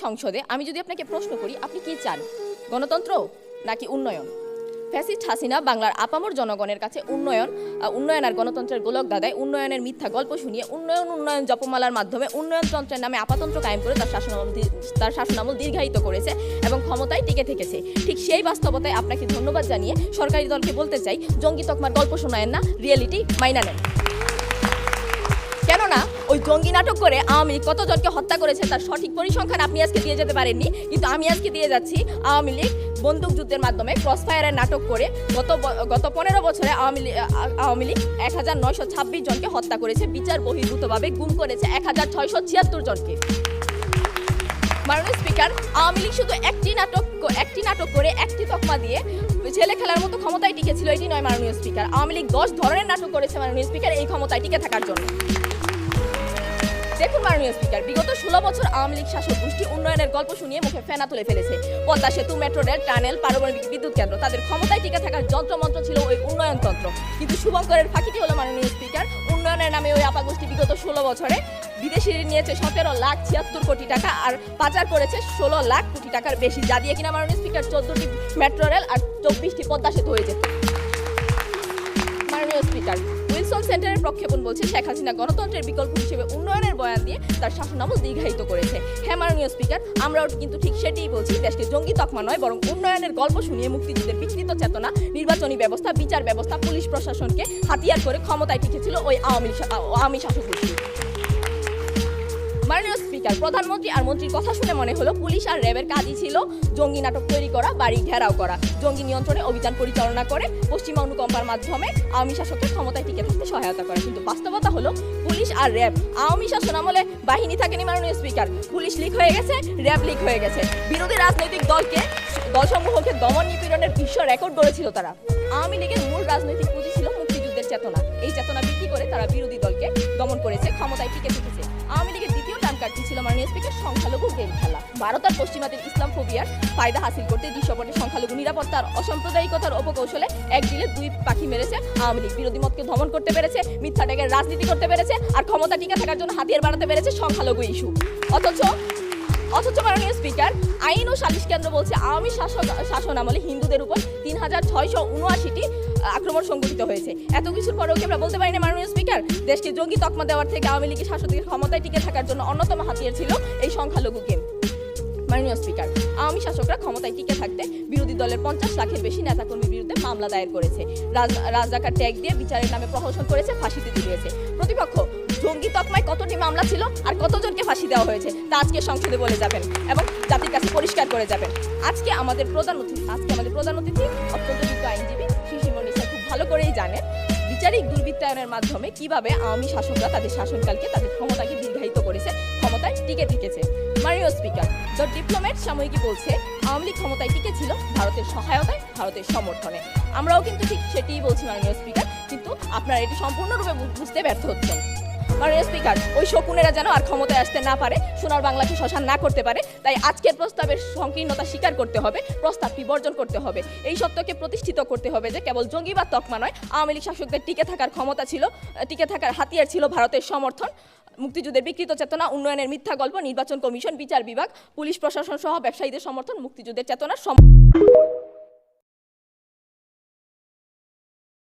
সংসদে আমি যদি আপনাকে প্রশ্ন করি, আপনি কি চান, গণতন্ত্র নাকি উন্নয়ন? ফ্যাসিস্ট হাসিনা বাংলার আপামর জনগণের কাছে উন্নয়ন আর গণতন্ত্রের গোলক দাদায় উন্নয়নের মিথ্যা গল্প শুনিয়ে উন্নয়ন জপমালার মাধ্যমে উন্নয়নতন্ত্রের নামে আপাতন্ত্র কায়েম করে তার শাসনামল দীর্ঘায়িত করেছে এবং ক্ষমতায় টিকে থেকেছে। ঠিক সেই বাস্তবতায় আপনাকে ধন্যবাদ জানিয়ে সরকারি দলকে বলতে চাই, জঙ্গি তকমার গল্প শোনায়েন না, রিয়েলিটি মাইনা নেন। কেননা ওই জঙ্গি নাটক করে আওয়ামী লীগ কতজনকে হত্যা করেছে তার সঠিক পরিসংখ্যান আপনি আজকে দিয়ে যেতে পারেননি, কিন্তু আমি আজকে দিয়ে যাচ্ছি। আওয়ামী লীগ বন্দুকযুদ্ধের মাধ্যমে ক্রসফায়ারের নাটক করে গত 15 বছরে আওয়ামী লীগ 1926 জনকে হত্যা করেছে, বিচার বহির্ভূতভাবে গুম করেছে 1676 জনকে। মাননীয় স্পিকার, আওয়ামী লীগ শুধু একটি নাটক করে একটি তকমা দিয়ে ছেলে খেলার মতো ক্ষমতায় টিকেছিল, এটি নয় মাননীয় স্পিকার। আওয়ামী লীগ 10 ধরনের নাটক করেছে মাননীয় স্পিকার এই ক্ষমতায় টিকে থাকার জন্য। দেখুন মাননীয় স্পিকার, বিগত 16 বছর আওয়ামী লীগ শাসক গোষ্ঠী উন্নয়নের গল্প শুনিয়ে মুখে ফেনা তুলে ফেলেছে। পদ্মা সেতু, মেট্রো রেল, টানেল, পারমাণবিক বিদ্যুৎ কেন্দ্র, তাদের ক্ষমতায় টিকে থাকার যন্ত্রমন্ত্র ছিল ওই উন্নয়নতন্ত্র। কিন্তু শুভঙ্করের ফাঁকিটি হলো মাননীয় স্পিকার, উন্নয়নের নামে ওই আপা গোষ্ঠী বিগত 16 বছরে বিদেশি ঋণ নিয়েছে 17,76 কোটি টাকা আর পাচার করেছে 16 লাখ কোটি টাকার বেশি, যা দিয়ে কিনা মাননীয় স্পিকার 14টি মেট্রো রেল আর 24টি পদ্মা সেতু হয়ে যেত। মাননীয় স্পিকার, উইলসন সেন্টারের প্রক্ষেপণ বলছে শেখ হাসিনা গণতন্ত্রের বিকল্প হিসেবে উন্নয়নের বয়ান দিয়ে তার শাসনামল দীর্ঘায়িত করেছে। হ্যাঁ মাননীয় স্পিকার, আমরাও কিন্তু ঠিক সেটিই বলছি। দেশকে জঙ্গি তকমা নয়, বরং উন্নয়নের গল্প শুনিয়ে মুক্তিযুদ্ধের বিকৃত চেতনা, নির্বাচনী ব্যবস্থা, বিচার ব্যবস্থা, পুলিশ প্রশাসনকে হাতিয়ার করে ক্ষমতায় টিকেছিল ওই আওয়ামী শাসক গোষ্ঠী। মাননীয় স্পিকার, প্রধানমন্ত্রী আর মন্ত্রীর কথা শুনে মনে হলো পুলিশ আর র্যাবের কাজই ছিল জঙ্গি নাটক তৈরি করা, বাড়ি ঘেরাও করা, জঙ্গি নিয়ন্ত্রণে অভিযান পরিচালনা করে পশ্চিমা অনুকম্পার মাধ্যমে আওয়ামী শাসকের ক্ষমতায় টিকে থাকতে সহায়তা করে। কিন্তু বাস্তবতা হলো পুলিশ আর র্যাব আওয়ামী শাসন আমলে বাহিনী থাকেনি মাননীয় স্পিকার। পুলিশ লিক হয়ে গেছে, র্যাব লিক হয়ে গেছে। বিরোধী রাজনৈতিক দলসমূহকে দমন নিপীড়নের বিশ্ব রেকর্ড গড়েছিল তারা। আওয়ামী লীগের মূল রাজনৈতিক পুঁজি ছিল মুক্তিযুদ্ধের চেতনা। এই চেতনা বিক্রি করে তারা বিরোধী দলকে দমন করেছে, ক্ষমতায় টিকে থেকেছে। আওয়ামী লীগের দ্বিতীয় টানকারটি ছিল মাননীয় স্পিকার সংখ্যালঘু গেম খেলা। ভারত আর পশ্চিমাদের ইসলাম ফোবিয়ার ফায়দা হাসিল করতে দৃশ্যপটে সংখ্যালঘু নিরাপত্তার অসাম্প্রদায়িকতার অপকৌশলে এক ডিলে 2 পাখি মেরেছে আওয়ামী লীগ। বিরোধী মতকে দমন করতে পেরেছে, মিথ্যা ট্যাগের রাজনীতি করতে পেরেছে, আর ক্ষমতা টিকে থাকার জন্য হাতিয়ার বাড়াতে পেরেছে সংখ্যালঘু ইস্যু। অথচ মাননীয় স্পিকার, আইন ও সালিশ কেন্দ্র বলছে আওয়ামী শাসন আমলে হিন্দুদের উপর 3679টি আক্রমণ সংঘটিত হয়েছে। এত কিছুর পরেও কি আমরা বলতে পারি না মাননীয় স্পিকার, দেশকে জঙ্গি তকমা দেওয়ার থেকে আওয়ামী লীগের শাসকদের ক্ষমতায় টিকে থাকার জন্য অন্যতম হাতিয়ার ছিল এই সংখ্যালঘু গেম। মাননীয় স্পিকার, আওয়ামী শাসকরা ক্ষমতায় টিকে থাকতে বিরোধী দলের 50 লাখের বেশি নেতাকর্মীর বিরুদ্ধে মামলা দায়ের করেছে, রাজাকার ট্যাগ দিয়ে বিচারের নামে প্রহসন করেছে, ফাঁসিতে ঝুলিয়েছে। প্রতিপক্ষ জঙ্গি তকমায় কতটি মামলা ছিল আর কতজনকে ফাঁসি দেওয়া হয়েছে তা আজকে সংসদে বলে যাবেন এবং জাতির কাছে পরিষ্কার করে যাবেন। আজকে আমাদের প্রধান অতিথি অত্যন্ত বিজ্ঞ আইনজীবী শিশির নিশা খুব ভালো করেই জানেন বিচারিক দুর্বৃত্তায়নের মাধ্যমে কিভাবে আওয়ামী শাসকরা তাদের শাসনকালকে, তাদের ক্ষমতাকে দীর্ঘায়িত করেছে, ক্ষমতায় টিকে থেকেছে। মাননীয় স্পিকার, দ্য ডিপ্লোম্যাট সাময়িকী বলছে আওয়ামী লীগ ক্ষমতায় টিকেছিল ভারতের সহায়তায়, ভারতের সমর্থনে। আমরাও কিন্তু ঠিক সেটিই বলছি মাননীয় স্পিকার, কিন্তু আপনারা এটি সম্পূর্ণরূপে বুঝতে ব্যর্থ হচ্ছেন। মাননীয় স্পিকার, ওই শকুনেরা যেন আর ক্ষমতায় আসতে না পারে, সোনার বাংলাকে শ্মশান না করতে পারে, তাই আজকের প্রস্তাবের সংকীর্ণতা স্বীকার করতে হবে, প্রস্তাবটি বর্জন করতে হবে। এই সত্যকে প্রতিষ্ঠিত করতে হবে যে কেবল জঙ্গিবাদ তকমা নয়, আওয়ামী লীগ শাসকদের টিকে থাকার হাতিয়ার ছিল ভারতের সমর্থন, মুক্তিযুদ্ধের বিকৃত চেতনা, উন্নয়নের মিথ্যা গল্প, নির্বাচন কমিশন, বিচার বিভাগ, পুলিশ প্রশাসন সহ ব্যবসায়ীদের সমর্থন, মুক্তিযুদ্ধের চেতনার